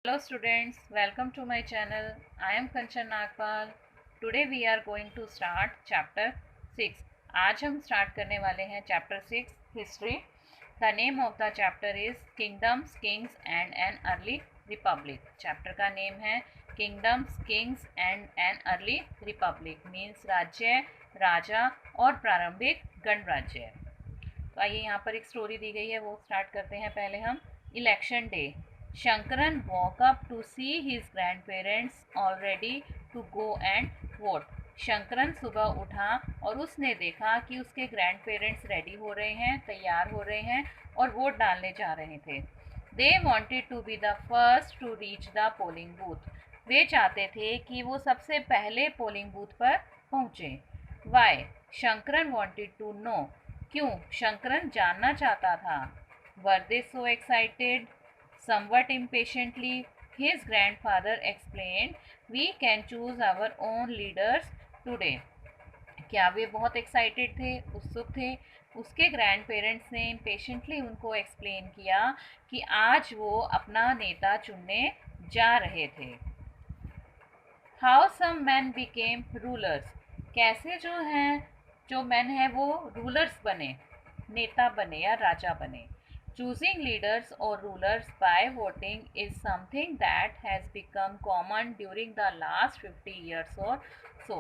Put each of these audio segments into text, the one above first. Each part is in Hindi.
Hello students, welcome to my channel. I am Kanchan Nagpal. Today we are going to start chapter 6. आज हम start करने वाले हैं chapter 6 history. The name of the chapter is Kingdoms, Kings and an Early Republic. Chapter का name है Kingdoms, Kings and an Early Republic. Means राज्य, राजा और प्रारंभिक गणराज्य. तो आइए यहाँ पर एक स्टोरी दी गई है, वो स्टार्ट करते हैं. पहले हम election day. Shankaran walk up to see his grandparents all ready to go and vote. Shankaran सुबह उठा और उसने देखा कि उसके ग्रैंड पेरेंट्स रेडी हो रहे हैं, तैयार हो रहे हैं और वोट डालने जा रहे थे. They wanted to be the first to reach the polling booth. वे चाहते थे कि वो सबसे पहले पोलिंग बूथ पर पहुँचे. Why? Shankaran wanted to know. क्यों? शंकरन जानना चाहता था. Were they so excited? Somewhat impatiently, his grandfather explained, "We can choose our own leaders today." क्या वे बहुत एक्साइटेड थे, उत्सुक थे? उसके ग्रैंड पेरेंट्स ने इम्पेशेंटली उनको एक्सप्लेन किया कि आज वो अपना नेता चुनने जा रहे थे. How some man became rulers. कैसे जो मैन हैं वो रूलर्स बने, नेता बने या राजा बने. Choosing leaders or rulers by voting is something that has become common during the last 50 years or so.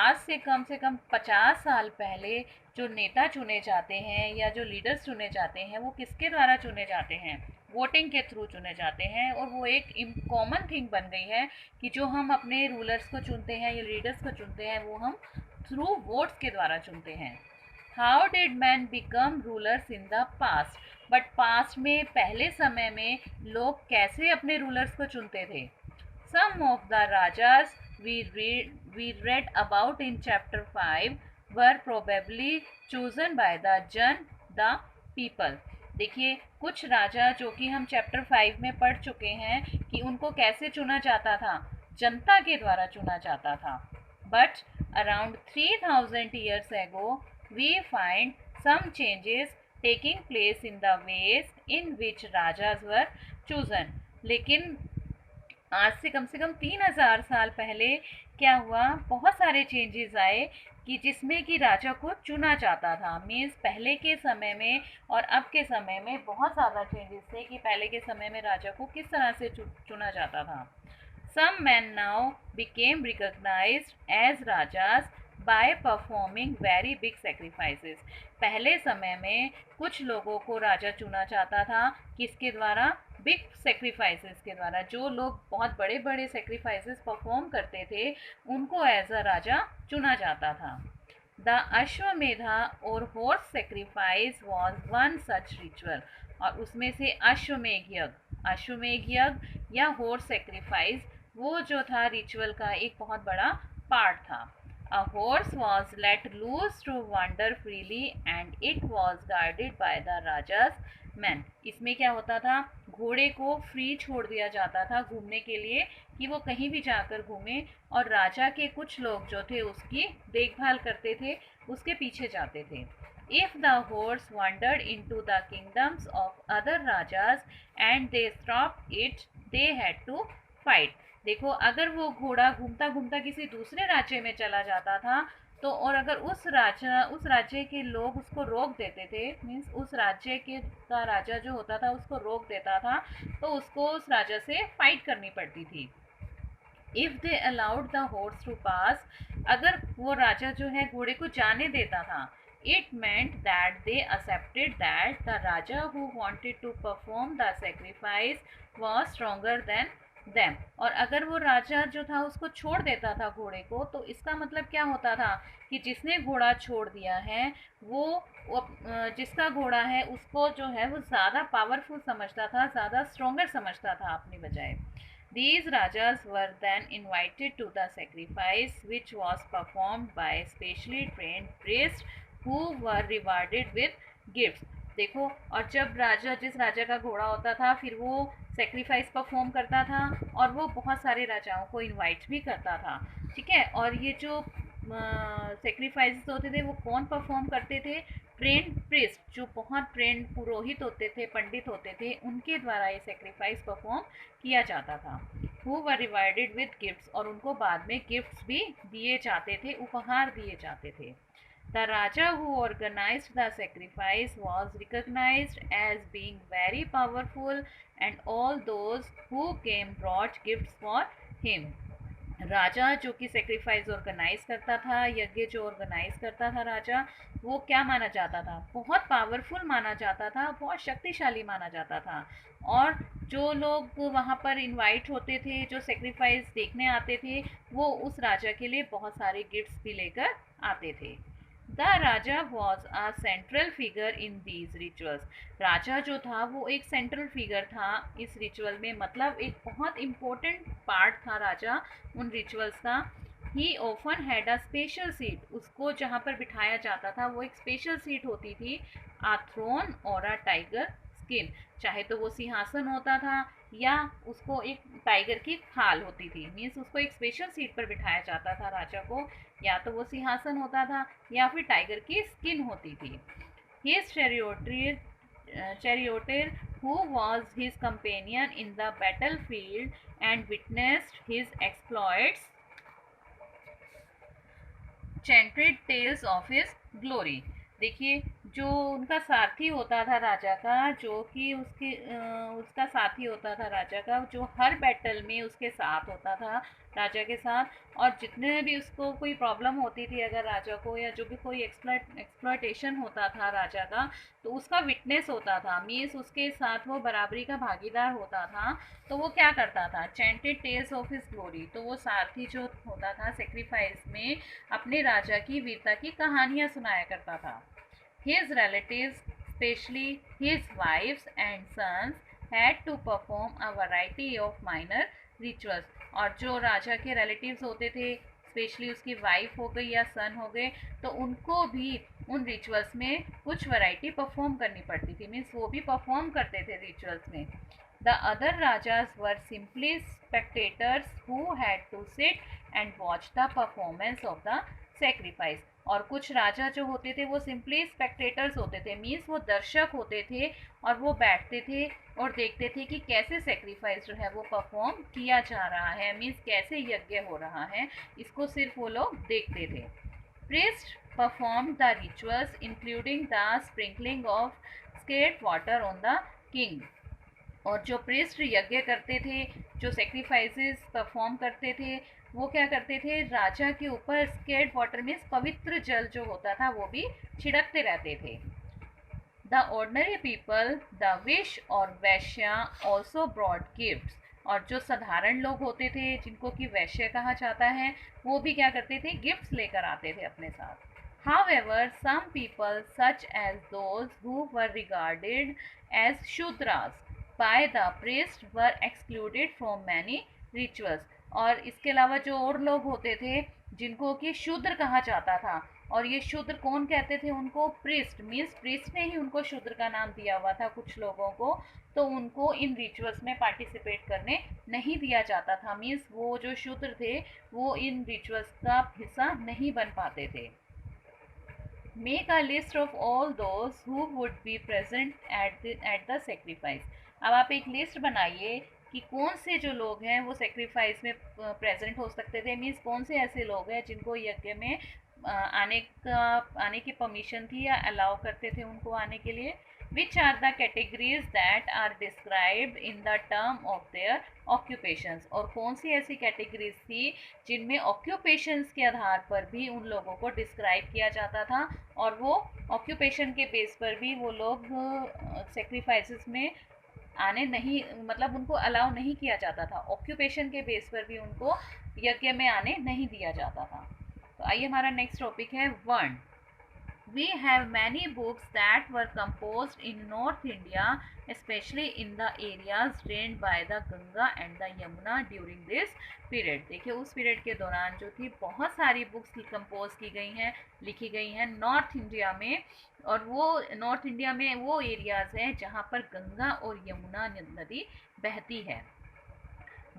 आज से कम 50 साल पहले जो नेता चुने जाते हैं या जो लीडर्स चुने जाते हैं वो किसके द्वारा चुने जाते हैं? वोटिंग के थ्रू चुने जाते हैं. और वो एक कॉमन थिंग बन गई है कि जो हम अपने रूलर्स को चुनते हैं या लीडर्स को चुनते हैं वो हम थ्रू वोट्स के द्वारा चुनते हैं. How did man become rulers in the past. But past में, पहले समय में लोग कैसे अपने रूलर्स को चुनते थे? Some of the rajas we read about in chapter 5 were probably chosen by the people. देखिए, कुछ राजा जो कि हम चैप्टर 5 में पढ़ चुके हैं कि उनको कैसे चुना जाता था, जनता के द्वारा चुना जाता था. But around 3000 years ago we find some changes taking place in the ways in which rajas were chosen. लेकिन आज से कम 3000 साल पहले क्या हुआ? बहुत सारे चेंजेस आए कि जिसमें कि राजा को चुना जाता था. मीन्स पहले के समय में और अब के समय में बहुत ज़्यादा चेंजेस थे कि पहले के समय में राजा को किस तरह से चुना जाता था. Some men now became recognized as rajas by performing very big sacrifices. पहले समय में कुछ लोगों को राजा चुना जाता था, किसके द्वारा? बिग सेक्रीफाइसेस के द्वारा. जो लोग बहुत बड़े बड़े सेक्रीफाइसेस परफॉर्म करते थे उनको एज अ राजा चुना जाता था. द अश्वमेधा और horse sacrifice was one such ritual. और उसमें से अश्वमेघ यज्ञ या हॉर्स सेक्रीफाइस वो जो था रिचुअल का एक बहुत बड़ा पार्ट था. A horse was let loose to wander freely and it was guarded by the Raja's men. इसमें क्या होता था? घोड़े को फ्री छोड़ दिया जाता था घूमने के लिए कि वो कहीं भी जाकर घूमे, और राजा के कुछ लोग जो थे उसकी देखभाल करते थे, उसके पीछे जाते थे. If the horse wandered into the kingdoms of other rajas and they stopped it, they had to fight. देखो, अगर वो घोड़ा घूमता घूमता किसी दूसरे राज्य में चला जाता था तो, और अगर उस राज्य के लोग उसको रोक देते थे, मीन्स उस राज्य का राजा जो होता था उसको रोक देता था, तो उसको उस राजा से फाइट करनी पड़ती थी. If they allowed the horse to pass, अगर वो राजा जो है घोड़े को जाने देता था, it meant that they accepted that the raja who wanted to perform the sacrifice was stronger than them. और अगर वो राजा जो था उसको छोड़ देता था घोड़े को, तो इसका मतलब क्या होता था कि जिसने घोड़ा छोड़ दिया है वो जिसका घोड़ा है उसको जो है वो ज़्यादा पावरफुल समझता था, ज़्यादा स्ट्रोंगर समझता था अपनी बजाय. These rajas were then invited to the sacrifice, which was performed by specially trained priests who were rewarded with gifts. देखो, और जब जिस राजा का घोड़ा होता था फिर वो सेक्रीफाइस परफॉर्म करता था और वो बहुत सारे राजाओं को इनवाइट भी करता था. ठीक है. और ये जो सेक्रीफाइसेस होते थे वो कौन परफॉर्म करते थे? ट्रेंड प्रिस्ट, जो बहुत ट्रेंड पुरोहित होते थे, पंडित होते थे, उनके द्वारा ये सेक्रीफाइस परफॉर्म किया जाता था। Who were rewarded with gifts, और उनको बाद में गिफ्ट्स भी दिए जाते थे, उपहार दिए जाते थे। The Raja who organized the sacrifice was recognized as being very powerful, and all those who came brought gifts for him. राजा जो कि सेक्रीफाइस ऑर्गेनाइज करता था, यज्ञ जो ऑर्गेनाइज करता था राजा, वो क्या माना जाता था? बहुत पावरफुल माना जाता था, बहुत शक्तिशाली माना जाता था। और जो लोग वहाँ पर इनवाइट होते थे, जो सेक्रीफाइस देखने आते थे, वो उस राजा के लिए बहुत सारे गिफ्ट्स भी लेकर आते थे। The raja was a central figure in these rituals. राजा जो था वो एक सेंट्रल फिगर था इस रिचुअल में, मतलब एक बहुत इम्पोर्टेंट पार्ट था राजा उन रिचुअल्स का। ही often had a special seat, उसको जहाँ पर बिठाया जाता था वो एक स्पेशल सीट होती थी। अ थ्रोन और अ टाइगर स्किन, चाहे तो वो सिंहासन होता था या उसको एक टाइगर की खाल होती थी, मीन्स उसको एक स्पेशल सीट पर बिठाया जाता था राजा को, या तो वो सिंहासन होता था या फिर टाइगर की स्किन होती थी। His charioteer, who was his companion in the battlefield and witnessed his exploits, chanted tales of his glory. देखिए, जो उनका सारथी होता था राजा का, जो कि उसका साथी होता था राजा का, जो हर बैटल में उसके साथ होता था राजा के साथ, और जितने भी उसको कोई प्रॉब्लम होती थी अगर राजा को, या जो भी कोई एक्सप्लॉयटेशन होता था राजा का, तो उसका विटनेस होता था, मीन्स उसके साथ वो बराबरी का भागीदार होता था। तो वो क्या करता था? Chanted tales of his glory, तो वो सारथी जो होता था सेक्रीफाइस में अपने राजा की वीरता की कहानियां सुनाया करता था। His relatives, especially his wives and sons, had to perform a variety of minor rituals. और जो राजा के रिलेटिव्स होते थे, स्पेशली उसकी वाइफ हो गई या सन हो गए, तो उनको भी उन रिचुअल्स में कुछ वैरायटी परफॉर्म करनी पड़ती थी, मीन्स वो भी परफॉर्म करते थे रिचुअल्स में। The other rajas were simply spectators who had to sit and watch the performance of the sacrifice. और कुछ राजा जो होते थे वो सिंपली स्पेक्टेटर्स होते थे, मीन्स वो दर्शक होते थे, और वो बैठते थे और देखते थे कि कैसे सेक्रीफाइस जो है वो परफॉर्म किया जा रहा है, मीन्स कैसे यज्ञ हो रहा है, इसको सिर्फ वो लोग देखते थे। Priest perform the rituals including the sprinkling of sacred water on the king. और जो प्रीस्ट यज्ञ करते थे, जो सेक्रीफाइसेस परफॉर्म करते थे, वो क्या करते थे? राजा के ऊपर स्केर्ड वाटर में पवित्र जल जो होता था वो भी छिड़कते रहते थे। The ordinary people, the wish और वैश्या ऑल्सो ब्रॉड गिफ्ट्स। और जो साधारण लोग होते थे जिनको कि वैश्य कहा जाता है, वो भी क्या करते थे? गिफ्ट्स लेकर आते थे अपने साथ। However, some people, such as those who were regarded as Shudras by the priest, were excluded from many rituals. और इसके अलावा जो और लोग होते थे जिनको कि शूद्र कहा जाता था, और ये शूद्र कौन कहते थे उनको? प्रिस्ट, मीन्स प्रिस्ट ने ही उनको शूद्र का नाम दिया हुआ था कुछ लोगों को, तो उनको इन रिचुअल्स में पार्टिसिपेट करने नहीं दिया जाता था, मीन्स वो जो शूद्र थे वो इन रिचुअल्स का हिस्सा नहीं बन पाते थे। Make a list of all those who would be present at the sacrifice. अब आप एक लिस्ट बनाइए कि कौन से जो लोग हैं वो सेक्रीफाइस में प्रेजेंट हो सकते थे, मीन्स कौन से ऐसे लोग हैं जिनको यज्ञ में आने की परमिशन थी या अलाउ करते थे उनको आने के लिए। Which are the categories that are described in the term of their occupations? और कौन सी ऐसी कैटेगरीज थी जिनमें ऑक्यूपेशंस के आधार पर भी उन लोगों को डिस्क्राइब किया जाता था, और वो ऑक्यूपेशन के बेस पर भी वो लोग सेक्रीफाइसेस में आने नहीं, मतलब उनको अलाउ नहीं किया जाता था, ऑक्यूपेशन के बेस पर भी उनको यज्ञ में आने नहीं दिया जाता था। तो आइए हमारा नेक्स्ट टॉपिक है वर्ण। We have many books that were composed in North India, especially in the areas drained by the Ganga and the Yamuna during this period. देखिए उस पीरियड के दौरान जो थी बहुत सारी बुक्स कंपोज की गई हैं, लिखी गई हैं नॉर्थ इंडिया में, और वो नॉर्थ इंडिया में वो एरियाज हैं जहाँ पर गंगा और यमुना नदी बहती है।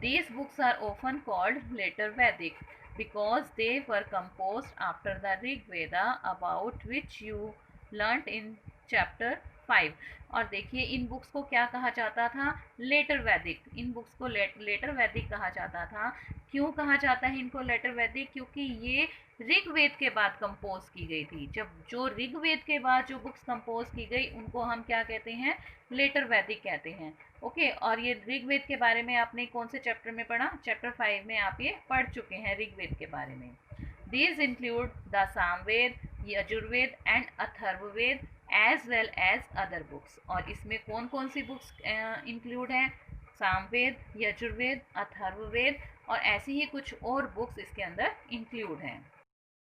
These books are often called later Vedic. because they were composed after the Rig Veda, about which you learnt in chapter 5. और देखिए इन बुक्स को क्या कहा जाता था, लेटर वैदिक। इन बुक्स को लेटर वैदिक कहा जाता था। क्यों कहा जाता है इनको लेटर वैदिक? क्योंकि ये ऋग्वेद के बाद कंपोज की गई थी। जब जो ऋग्वेद के बाद जो बुक्स कंपोज की गई उनको हम क्या कहते हैं, लेटर वैदिक कहते हैं। ओके, और ये ऋग्वेद के बारे में आपने कौन से चैप्टर में पढ़ा? चैप्टर 5 में आप ये पढ़ चुके हैं ऋग्वेद के बारे में। These include the Samaveda, Yajurveda and Atharvaveda as well as other books. और इसमें कौन कौन सी बुक्स इंक्लूड हैं? सामवेद, यजुर्वेद, अथर्ववेद और ऐसी ही कुछ और बुक्स इसके अंदर इंक्लूड हैं।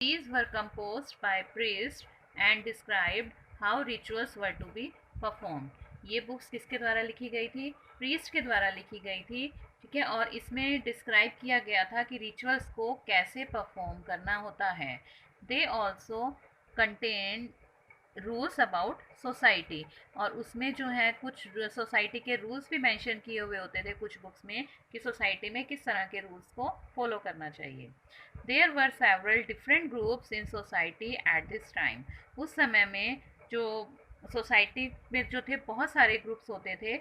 These were composed by priests and described how rituals were to be performed. ये बुक्स किसके द्वारा लिखी गई थी? प्रीस्ट के द्वारा लिखी गई थी, ठीक है। और इसमें डिस्क्राइब किया गया था कि रिचुअल्स को कैसे परफॉर्म करना होता है। They also contain rules about society, और उसमें जो है कुछ सोसाइटी के रूल्स भी मेंशन किए हुए होते थे कुछ बुक्स में कि सोसाइटी में किस तरह के रूल्स को फॉलो करना चाहिए। There were several different groups in society at this time. उस समय में जो सोसाइटी में जो थे बहुत सारे ग्रुप्स होते थे,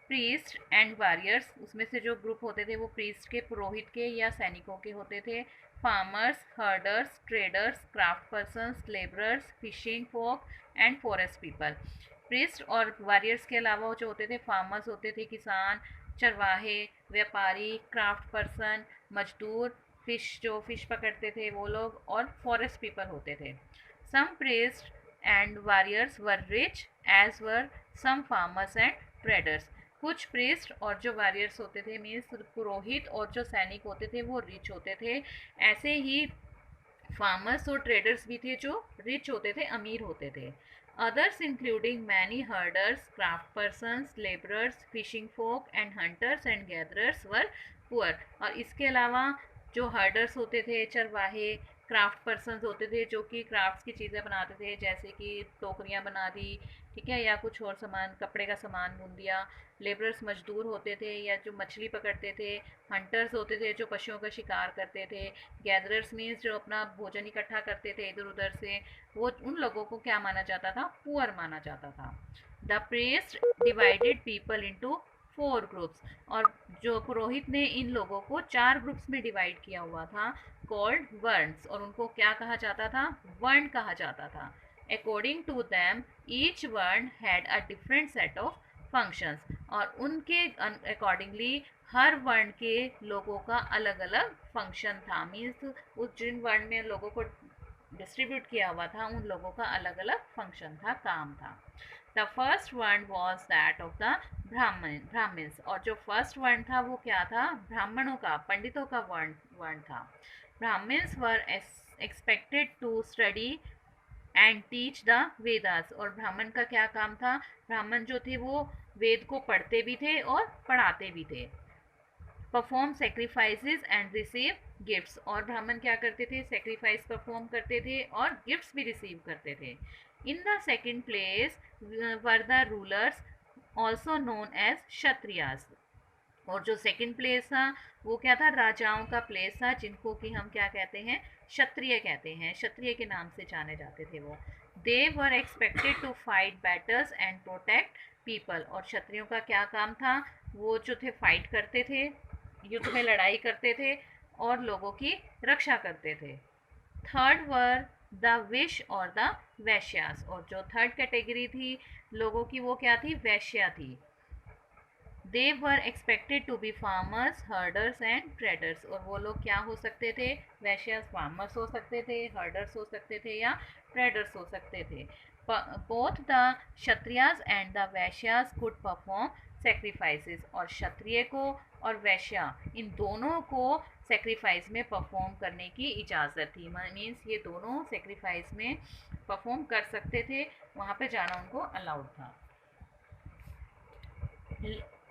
प्रीस्ट एंड वॉरियर्स। उसमें से जो ग्रुप होते थे वो प्रीस्ट के, पुरोहित के या सैनिकों के होते थे। Farmers, herders, traders, craft persons, labourers, fishing folk and forest people. Priest और वॉरियर्स के अलावा जो होते थे, फार्मर्स होते थे किसान, चरवाहे, व्यापारी, क्राफ्ट पर्सन मजदूर, जो फिश पकड़ते थे वो लोग, और फॉरेस्ट पीपल होते थे। Some priest and warriors were rich as were some farmers and traders. कुछ प्रीस्ट और जो वॉरियर्स होते थे, मीन्स पुरोहित और जो सैनिक होते थे वो रिच होते थे। ऐसे ही फार्मर्स और ट्रेडर्स भी थे जो रिच होते थे, अमीर होते थे। Others including many herders, craft persons, labourers, fishing folk and hunters and gatherers were poor. और इसके अलावा जो हर्डर्स होते थे, चरवाहे, क्राफ्ट पर्सन्स होते थे जो कि क्राफ्ट्स की चीज़ें बनाते थे, जैसे कि टोकरियाँ बना दी, ठीक है, या कुछ और सामान, कपड़े का सामान बुन दिया। लेबरर्स मजदूर होते थे या जो मछली पकड़ते थे। हंटर्स होते थे जो पशुओं का शिकार करते थे। गैदरर्स मीन्स जो अपना भोजन इकट्ठा करते थे इधर उधर से, वो उन लोगों को क्या माना जाता था? पुअर माना जाता था। The priest divided people into 4 groups. और जो पुरोहित ने इन लोगों को 4 ग्रुप्स में डिवाइड किया हुआ था, कॉल्ड वर्न्स। और उनको क्या कहा जाता था? वर्ण कहा जाता था। अकॉर्डिंग टू दैम ईच वर्ण had a different set of functions. और उनके अकॉर्डिंगली हर वर्ण के लोगों का अलग अलग फंक्शन था। मीन्स उस जिन वर्ण में लोगों को डिस्ट्रीब्यूट किया हुआ था उन लोगों का अलग अलग फंक्शन था, काम था। The first varna was that of the Brahmins. और जो फर्स्ट वर्ण था वो क्या था? ब्राह्मणों का, पंडितों का वर्ण था। Brahmins were expected to study and teach the Vedas. और ब्राह्मण का क्या काम था? ब्राह्मण जो थे वो वेद को पढ़ते भी थे और पढ़ाते भी थे। Perform sacrifices and receive gifts. और ब्राह्मण क्या करते थे? सेक्रीफाइस परफॉर्म करते थे और गिफ्ट्स भी रिसीव करते थे। In the second place were the rulers also known as Kshatriyas. और जो सेकंड प्लेस था वो क्या था? राजाओं का प्लेस था, जिनको कि हम क्या कहते हैं? क्षत्रिय कहते हैं। क्षत्रिय के नाम से जाने जाते थे वो। They were expected to fight battles and protect people. और क्षत्रियों का क्या काम था? वो जो थे फाइट करते थे, युद्ध में लड़ाई करते थे और लोगों की रक्षा करते थे। थर्ड वर द विश और द वैश्यास। और जो थर्ड कैटेगरी थी लोगों की वो क्या थी? वैश्या थी। They were expected to be farmers, herders and traders. और वो लोग क्या हो सकते थे? वैश्यास फार्मर्स हो सकते थे, हर्डर्स हो सकते थे या ट्रेडर्स हो सकते थे। Both the kshatriyas and the vaishyas could perform sacrifices. और क्षत्रिय को और वैश्या इन दोनों को सेक्रीफाइस में परफॉर्म करने की इजाज़त थी। मीन्स ये दोनों सेक्रीफाइस में परफॉर्म कर सकते थे, वहाँ पे जाना उनको अलाउड था।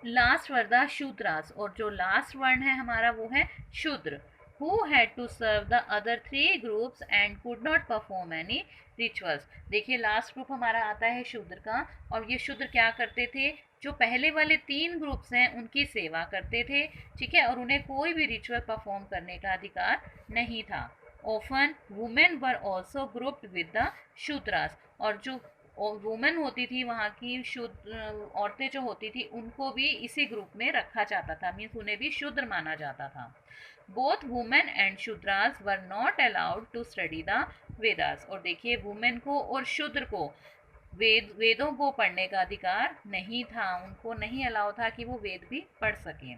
Last were the Shudras. और जो लास्ट वर्ण है हमारा वो है शूद्र। who had to serve the other three groups and could not perform any rituals. देखिए लास्ट ग्रुप हमारा आता है शूद्र का, और ये शूद्र क्या करते थे, जो पहले वाले तीन ग्रुप्स हैं उनकी सेवा करते थे, ठीक है, और उन्हें कोई भी रिचुअल परफॉर्म करने का अधिकार नहीं था. Often women were also grouped with the Shudras, और जो वुमेन होती थी वहाँ की शूद्र औरतें जो होती थी उनको भी इसी ग्रुप में रखा जाता था, मीन्स उन्हें भी शूद्र माना जाता था. Both women and Shudras were not allowed to study the Vedas, और देखिए वुमेन को और शूद्र को वेदों को पढ़ने का अधिकार नहीं था, उनको नहीं अलाउ था कि वो वेद भी पढ़ सकें.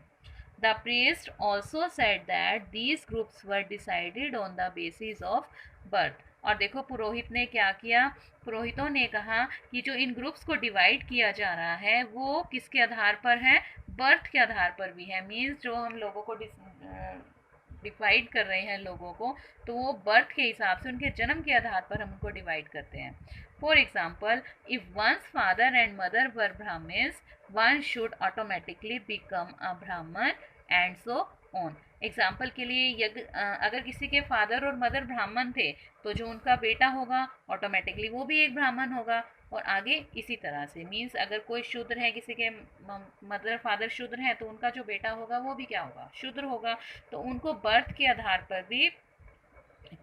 The priest also said that these groups were decided on the basis of birth. और देखो पुरोहित ने क्या किया, पुरोहितों ने कहा कि जो इन ग्रुप्स को डिवाइड किया जा रहा है वो किसके आधार पर है, बर्थ के आधार पर भी है. मीन्स जो हम लोगों को डिवाइड कर रहे हैं लोगों को, तो वो बर्थ के हिसाब से उनके जन्म के आधार पर हम उनको डिवाइड करते हैं. For example, if once father and mother were Brahmins, one should automatically become a Brahmin and so on. Example के लिए अगर किसी के फादर और मदर ब्राह्मण थे तो जो उनका बेटा होगा ऑटोमेटिकली वो भी एक ब्राह्मण होगा, और आगे इसी तरह से. मीन्स अगर कोई शूद्र है, किसी के मदर फादर शूद्र हैं, तो उनका जो बेटा होगा वो भी क्या होगा, शूद्र होगा. तो उनको बर्थ के आधार पर भी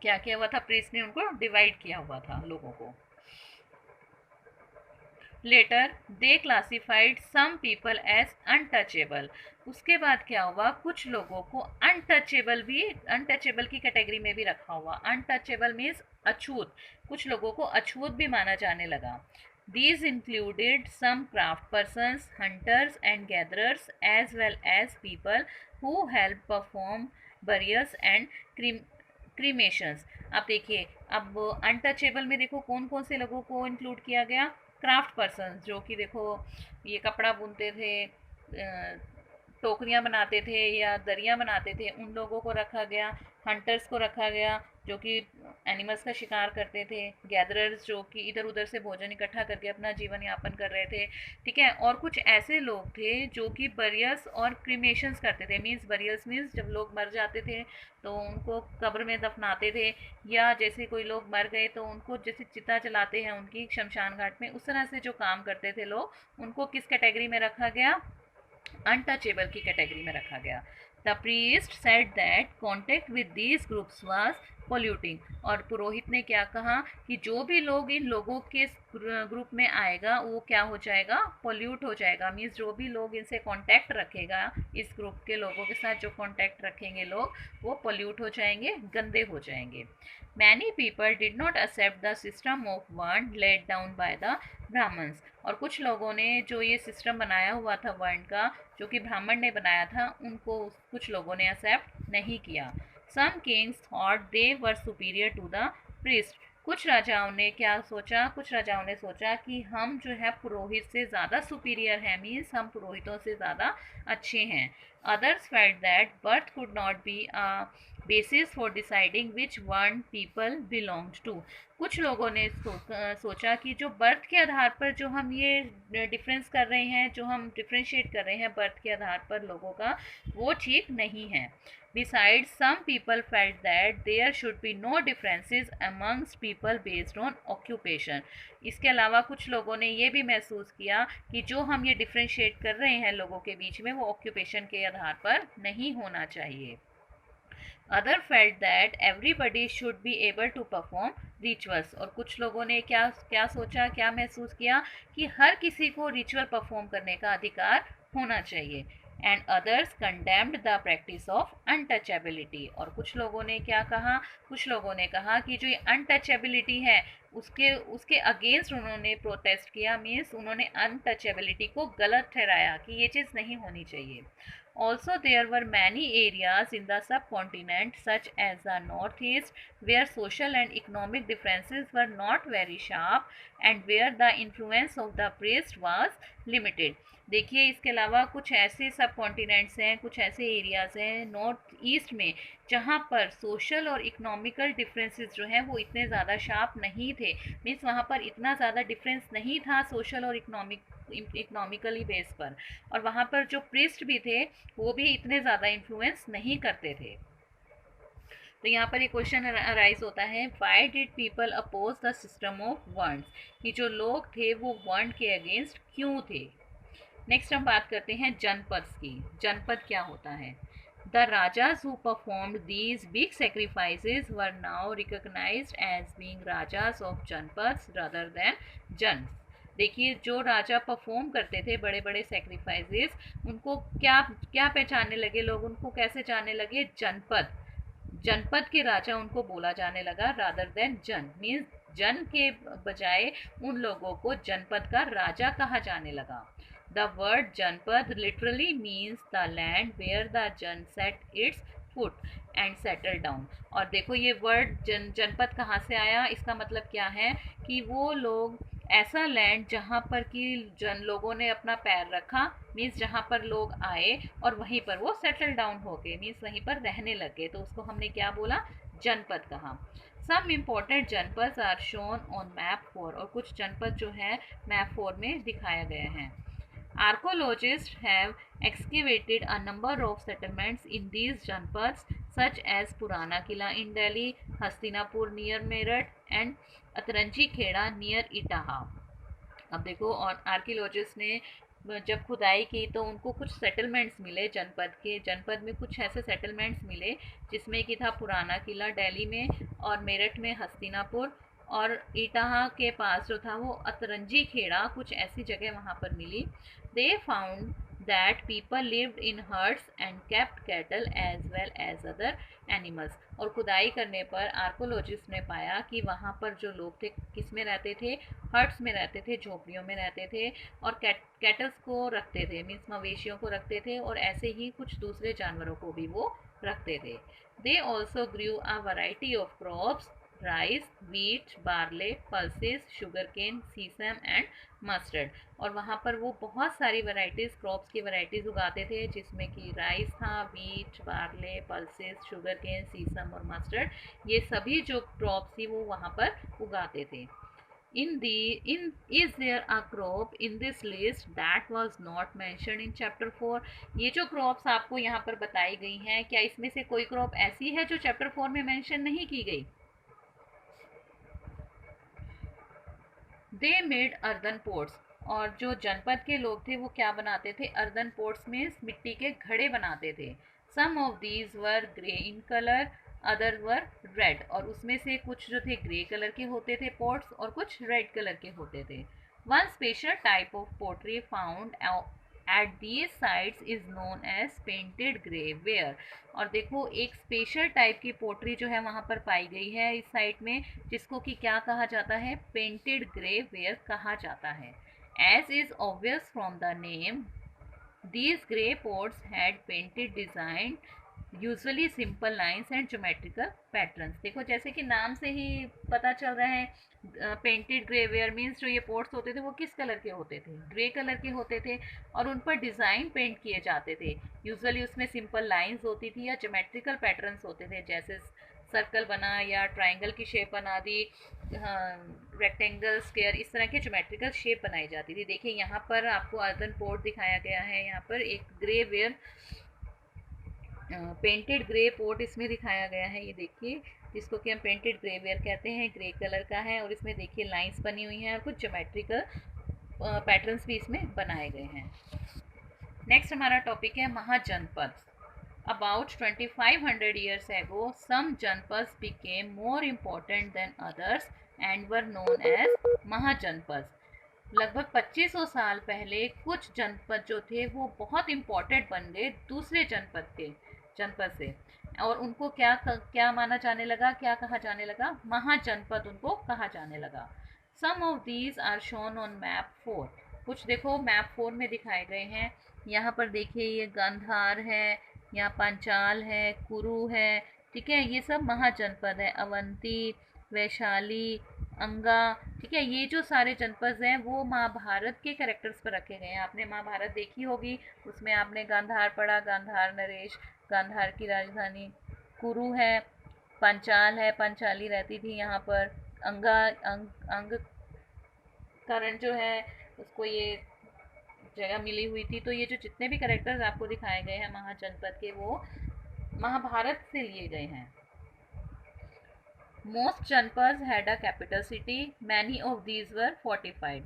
क्या किया हुआ था, प्रीस्ट ने उनको डिवाइड किया हुआ था लोगों को. Later they classified some people as untouchable. उसके बाद क्या हुआ, कुछ लोगों को अनटचेबल की कैटेगरी में भी रखा हुआ. अनटचेबल मीन्स अछूत, कुछ लोगों को अछूत भी माना जाने लगा. These included some craft persons, hunters and gatherers, as well as people who help perform burials and cremations. अब देखिए, अब अनटचेबल में देखो कौन कौन से लोगों को इंक्लूड किया गया. क्राफ्ट पर्सन, जो कि देखो ये कपड़ा बुनते थे, टोकरियाँ बनाते थे या दरियाँ बनाते थे, उन लोगों को रखा गया. हंटर्स को रखा गया जो कि एनिमल्स का शिकार करते थे. गैदरर्स जो कि इधर उधर से भोजन इकट्ठा करके अपना जीवन यापन कर रहे थे, ठीक है. और कुछ ऐसे लोग थे जो कि बरियल्स और क्रीमेशंस करते थे. मीन्स बरियल्स मीन्स जब लोग मर जाते थे तो उनको कब्र में दफनाते थे, या जैसे कोई लोग मर गए तो उनको जैसे चिता जलाते हैं उनकी शमशान घाट में, उस तरह से जो काम करते थे लोग, उनको किस कैटेगरी में रखा गया, अनटचेबल की कैटेगरी में रखा गया. The priest said that contact with these groups was polluting. और पुरोहित ने क्या कहा कि जो भी लोग इन लोगों के ग्रुप में आएगा वो क्या हो जाएगा, पोल्यूट हो जाएगा. मीन्स जो भी लोग इनसे कांटेक्ट रखेगा, इस ग्रुप के लोगों के साथ जो कांटेक्ट रखेंगे लोग, वो पोल्यूट हो जाएंगे, गंदे हो जाएंगे. Many people did not accept the system of वर्ण laid down by the Brahmins. और कुछ लोगों ने जो ये सिस्टम बनाया हुआ था वर्ण का, जो कि ब्राह्मण ने बनाया था, उनको कुछ लोगों ने एक्सेप्ट नहीं किया. Some kings thought they were superior to the priest. कुछ राजाओं ने क्या सोचा, कुछ राजाओं ने सोचा कि हम जो है पुरोहित से ज़्यादा सुपीरियर हैं, मीन्स हम पुरोहितों से ज़्यादा अच्छे हैं. Others felt that birth could not be a basis for deciding which one people belonged to. कुछ लोगों ने सोचा कि जो बर्थ के आधार पर जो हम ये डिफरेंस कर रहे हैं, जो हम डिफ्रेंशिएट कर रहे हैं बर्थ के आधार पर लोगों का, वो ठीक नहीं है. Besides, some people felt that there should be no differences amongst people based on occupation. इसके अलावा कुछ लोगों ने ये भी महसूस किया कि जो हम ये डिफ्रेंशिएट कर रहे हैं लोगों के बीच में, वो ऑक्यूपेशन के आधार पर नहीं होना चाहिए. Other felt that everybody should be able to perform rituals. और कुछ लोगों ने क्या क्या सोचा, क्या महसूस किया कि हर किसी को रिचुअल परफॉर्म करने का अधिकार होना चाहिए. And others condemned the practice of untouchability. और कुछ लोगों ने क्या कहा, कुछ लोगों ने कहा कि जो ये अनटचेबिलिटी है उसके अगेंस्ट उन्होंने प्रोटेस्ट किया. मीन्स उन्होंने अनटचेबिलिटी को गलत ठहराया कि ये चीज़ नहीं होनी चाहिए. Also, there were many areas in the subcontinent, such as the northeast, where social and economic differences were not very sharp and where the influence of the priest was limited. देखिए, इसके अलावा कुछ ऐसे सब कॉन्टिनेंट्स हैं, कुछ ऐसे एरियाज़ हैं नॉर्थ ईस्ट में जहाँ पर सोशल और इकोनॉमिकल डिफरेंसेस जो हैं वो इतने ज़्यादा शार्प नहीं थे. मीन्स वहाँ पर इतना ज़्यादा डिफरेंस नहीं था सोशल और इकोनॉमिकली बेस पर. और वहाँ पर जो प्रीस्ट भी थे वो भी इतने ज़्यादा इन्फ्लुएंस नहीं करते थे. तो यहाँ पर एक क्वेश्चन अराइज होता है, why did people oppose the system of words, कि जो लोग थे वो वर्ण के अगेंस्ट क्यों थे। नेक्स्ट हम बात करते हैं जनपद की। जनपद क्या होता है? The rajas who performed these big sacrifices were now recognised as being rajas of janapadas rather than jana. देखिए, जो राजा परफॉर्म करते थे बड़े बड़े सेक्रीफाइसेस, उनको क्या क्या पहचानने लगे लोग, उनको कैसे जानने लगे? जनपद, जनपद के राजा उनको बोला जाने लगा, रादर देन जन, मीन्स जन के बजाय उन लोगों को जनपद का राजा कहा जाने लगा। The word janapada literally means the land where the jana set its foot and settle down. और देखो ये वर्ड जनपद कहाँ से आया, इसका मतलब क्या है कि वो लोग ऐसा लैंड जहाँ पर कि जन लोगों ने अपना पैर रखा, मीन्स जहाँ पर लोग आए और वहीं पर वो सेटल डाउन हो गए, मीन्स वहीं पर रहने लगे, तो उसको हमने क्या बोला? जनपद कहा। सम इम्पोर्टेंट जनपद आर शोन ऑन मैप 4, और कुछ जनपद जो है मैप 4 में दिखाया गया है। Archaeologists have excavated a number of settlements in these janpads such as Purana Kila in Delhi, Hastinapur near Meerut and Atranji Kheda near Itaha। अब देखो, और आर्कियोलॉजिस्ट ने जब खुदाई की तो उनको कुछ सेटलमेंट्स मिले जनपद के, जनपद में कुछ ऐसे सेटलमेंट्स मिले जिसमें कि था पुराना किला दिल्ली में, और मेरठ में हस्तिनापुर, और इटाहा के पास जो था वो अतरंजी खेड़ा, कुछ ऐसी जगह वहाँ पर मिली। They found that people lived in herds and kept cattle as well as other animals। और खुदाई करने पर आर्कोलॉजिस्ट ने पाया कि वहाँ पर जो लोग थे किस में रहते थे? हर्ट्स में रहते थे, झोपड़ियों में रहते थे, और कैटल्स को रखते थे, मीन्स मवेशियों को रखते थे, और ऐसे ही कुछ दूसरे जानवरों को भी वो रखते थे। They also grew a variety of crops, rice, wheat, barley, pulses, sugar cane, sesame and mustard. और वहाँ पर वो बहुत सारी वैरायटीज़, क्रॉप्स की वैरायटीज़ उगाते थे, जिसमें कि राइस था, wheat, barley, pulses, sugar cane, sesame और मस्टर्ड, ये सभी जो क्रॉप्स थी वो वहाँ पर उगाते थे। Is there a crop in this list that was not mentioned in chapter 4? ये जो क्रॉप्स आपको यहाँ पर बताई गई हैं, क्या इसमें से कोई क्रॉप ऐसी है जो चैप्टर 4 में मेंशन नहीं की गई? दे मेड अर्दन पोर्ट्स, और जो जनपद के लोग थे वो क्या बनाते थे? अर्दन पोर्ट्स में मिट्टी के घड़े बनाते थे। Some of these were grey in colour, other were red, और उसमें से कुछ जो थे ग्रे कलर के होते थे पोर्ट्स, और कुछ रेड कलर के होते थे। One special type of pottery found at these sites is known as painted grey ware. और देखो, एक स्पेशल टाइप की पोट्री जो है वहाँ पर पाई गई है इस साइट में, जिसको कि क्या कहा जाता है? पेंटेड ग्रे वेयर कहा जाता है। As is obvious from the name, these grey pots had painted design, usually simple lines and geometrical patterns. देखो, जैसे कि नाम से ही पता चल रहा है, पेंटेड ग्रे वेयर मीन्स जो ये पोर्ट्स होते थे वो किस कलर के होते थे? ग्रे कलर के होते थे, और उन पर डिज़ाइन पेंट किए जाते थे। यूजुअली उसमें सिंपल लाइन्स होती थी या ज्योमेट्रिकल पैटर्न्स होते थे, जैसे सर्कल बना या ट्राइंगल की शेप बना दी, रेक्टेंगल, स्क्वायर, इस तरह के ज्योमेट्रिकल शेप बनाई जाती थी। देखिए, यहाँ पर आपको अर्दन पोर्ट दिखाया गया है, यहाँ पर एक grey ware painted grey port इसमें दिखाया गया है, ये देखिए, जिसको कि हम पेंटेड ग्रे वेयर कहते हैं, ग्रे कलर का है, और इसमें देखिए लाइंस बनी हुई हैं और कुछ ज्योमेट्रिकल पैटर्न्स भी इसमें बनाए गए हैं। नेक्स्ट हमारा टॉपिक है महाजनपद। About 2500 years ago, some janpads became more important than others and were known as महाजनपद। लगभग 2500 साल पहले कुछ जनपद जो थे वो बहुत इम्पोर्टेंट बन गए दूसरे जनपद से, और उनको क्या माना जाने लगा, क्या कहा जाने लगा? महाजनपद उनको कहा जाने लगा। Some of these are shown on map 4। कुछ देखो मैप 4 में दिखाए गए हैं। यहाँ पर देखिए, ये गांधार है, यहाँ पांचाल है, कुरु है, ठीक है, ये सब महाजनपद है। अवंती, वैशाली, अंगा, ठीक है, ये जो सारे जनपद हैं वो महाभारत के कैरेक्टर्स पर रखे गए हैं। आपने महाभारत देखी होगी, उसमें आपने गांधार पढ़ा, गांधार नरेश, गांधार की राजधानी। कुरु है, पंचाल है, पंचाली रहती थी यहाँ पर। अंग करण जो है उसको ये जगह मिली हुई थी। तो ये जो जितने भी कैरेक्टर्स आपको दिखाए गए हैं महाजनपद के, वो महाभारत से लिए गए हैं। मोस्ट जनपद had a capital city, many of these were fortified.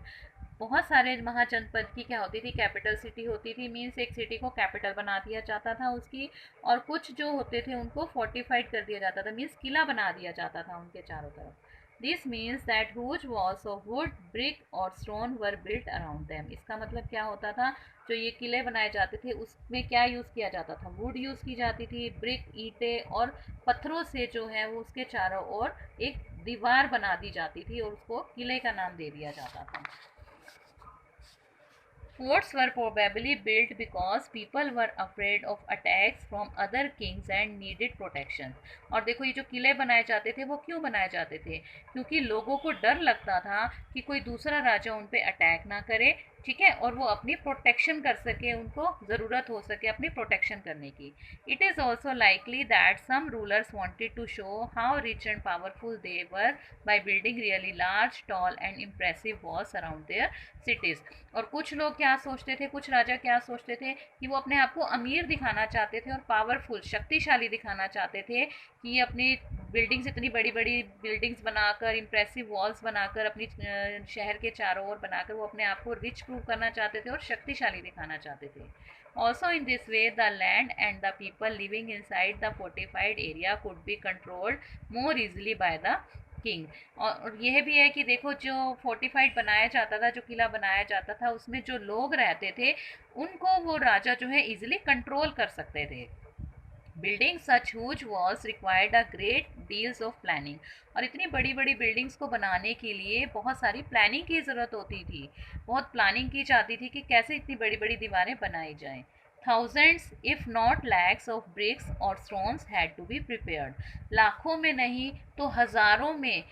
बहुत सारे महाजनपद की क्या होती थी, कैपिटल सिटी होती थी, मीन्स एक सिटी को कैपिटल बना दिया जाता था उसकी, और कुछ जो होते थे उनको फोर्टिफाइड कर दिया जाता था, मीन्स किला बना दिया जाता था उनके चारों तरफ। This means that huge walls of wood, brick और stone were built around them. इसका मतलब क्या होता था, जो ये किले बनाए जाते थे उसमें क्या यूज़ किया जाता था, वुड यूज़ की जाती थी, ब्रिक ईंटें और पत्थरों से जो है वो उसके चारों ओर एक दीवार बना दी जाती थी और उसको किले का नाम दे दिया जाता था। Forts were probably built because people were afraid of attacks from other kings and needed protection. और देखो ये जो किले बनाए जाते थे वो क्यों बनाए जाते थे, क्योंकि लोगों को डर लगता था कि कोई दूसरा राजा उन पे अटैक ना करे, ठीक है, और वो अपनी प्रोटेक्शन कर सके, उनको ज़रूरत हो सके अपनी प्रोटेक्शन करने की। It is also likely that some rulers wanted to show how rich and powerful they were by building really large, tall and impressive walls around their cities. और कुछ लोग क्या सोचते थे, कुछ राजा क्या सोचते थे कि वो अपने आप को अमीर दिखाना चाहते थे और पावरफुल, शक्तिशाली दिखाना चाहते थे, कि अपनी बिल्डिंग्स, इतनी बड़ी बड़ी बिल्डिंग्स बनाकर, इम्प्रेसिव वॉल्स बनाकर, अपनी शहर के चारों ओर बनाकर वो अपने आप को रिच प्रूव करना चाहते थे और शक्तिशाली दिखाना चाहते थे। Also in this way the land and the people living inside the fortified area could be controlled more easily by the king. और यह भी है कि देखो जो फोर्टिफाइड बनाया जाता था, जो किला बनाया जाता था, उसमें जो लोग रहते थे उनको वो राजा जो है इजीली कंट्रोल कर सकते थे। Building such huge walls required a great deals of planning. और इतनी बड़ी बड़ी बिल्डिंग्स को बनाने के लिए बहुत सारी प्लानिंग की ज़रूरत होती थी, बहुत प्लानिंग की जाती थी कि कैसे इतनी बड़ी बड़ी दीवारें बनाई जाएं। Thousands, if not lakhs of bricks or stones had to be prepared. लाखों में नहीं तो हजारों में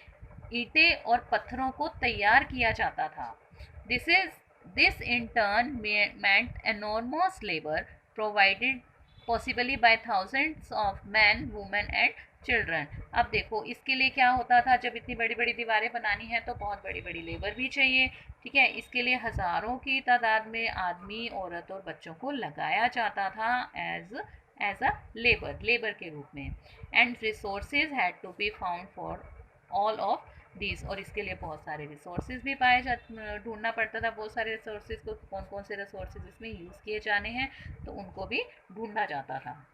ईंटें और पत्थरों को तैयार किया जाता था। This in turn meant enormous labor provided possibly by thousands of men, women and children. अब देखो इसके लिए क्या होता था, जब इतनी बड़ी बड़ी दीवारें बनानी है तो बहुत बड़ी बड़ी लेबर भी चाहिए, ठीक है, इसके लिए हज़ारों की तादाद में आदमी, औरत और बच्चों को लगाया जाता था एज अ लेबर के रूप में। And resources had to be found for all of these. और इसके लिए बहुत सारे रिसोर्सेज भी ढूंढना पड़ता था, बहुत सारे रिसोर्सेज को, कौन कौन से रिसोर्सेज इसमें यूज़ किए जाने हैं तो उनको भी ढूंढना जाता था।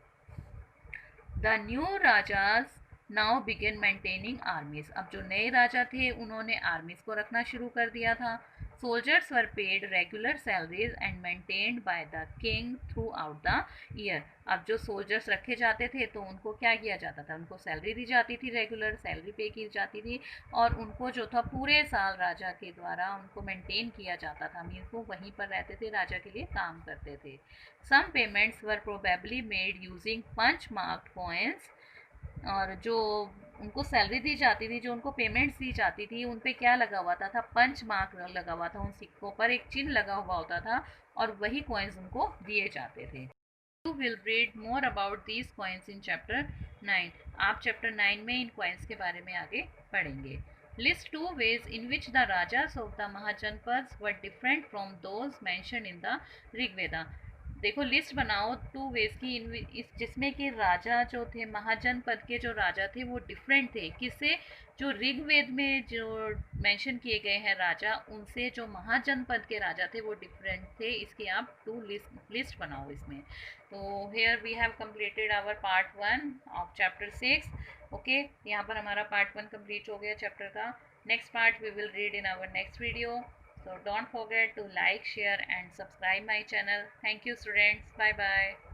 The new rajas now begin maintaining आर्मीज। अब जो नए राजा थे उन्होंने आर्मीज को रखना शुरू कर दिया था। Soldiers were paid regular salaries and maintained by the king through out the year. अब जो सोल्जर्स रखे जाते थे तो उनको क्या किया जाता था, उनको सैलरी दी जाती थी, रेगुलर सैलरी पे की जाती थी, और उनको जो था पूरे साल राजा के द्वारा उनको मेंटेन किया जाता था, मीन्स वो वहीं पर रहते थे, राजा के लिए काम करते थे। Some payments were probably made using punch marked coins. और जो उनको सैलरी दी जाती थी, जो उनको पेमेंट्स दी जाती थी, उन पे क्या लगा हुआ था, पंच मार्क लगा हुआ था, उन सिक्कों पर एक चिन्ह लगा हुआ होता था और वही कॉइन्स उनको दिए जाते थे। You will read more about these coins in chapter 9. आप चैप्टर 9 में इन कॉइन्स के बारे में आगे पढ़ेंगे। List two ways in which the rajas of the Mahajanpads were different from those mentioned in the Rig Veda. देखो लिस्ट बनाओ टू वेज की, इस जिसमें कि राजा जो थे, महाजनपद के जो राजा थे वो डिफरेंट थे किससे, जो ऋग्वेद में जो मेंशन किए गए हैं राजा, उनसे जो महाजनपद के राजा थे वो डिफरेंट थे। इसकी आप टू लिस्ट बनाओ इसमें। तो here we have completed our part 1 of chapter 6। Okay, यहाँ पर हमारा पार्ट 1 कंप्लीट हो गया चैप्टर का। Next part we will read in our next video. So don't forget to like, share and subscribe my channel. Thank you students. Bye bye.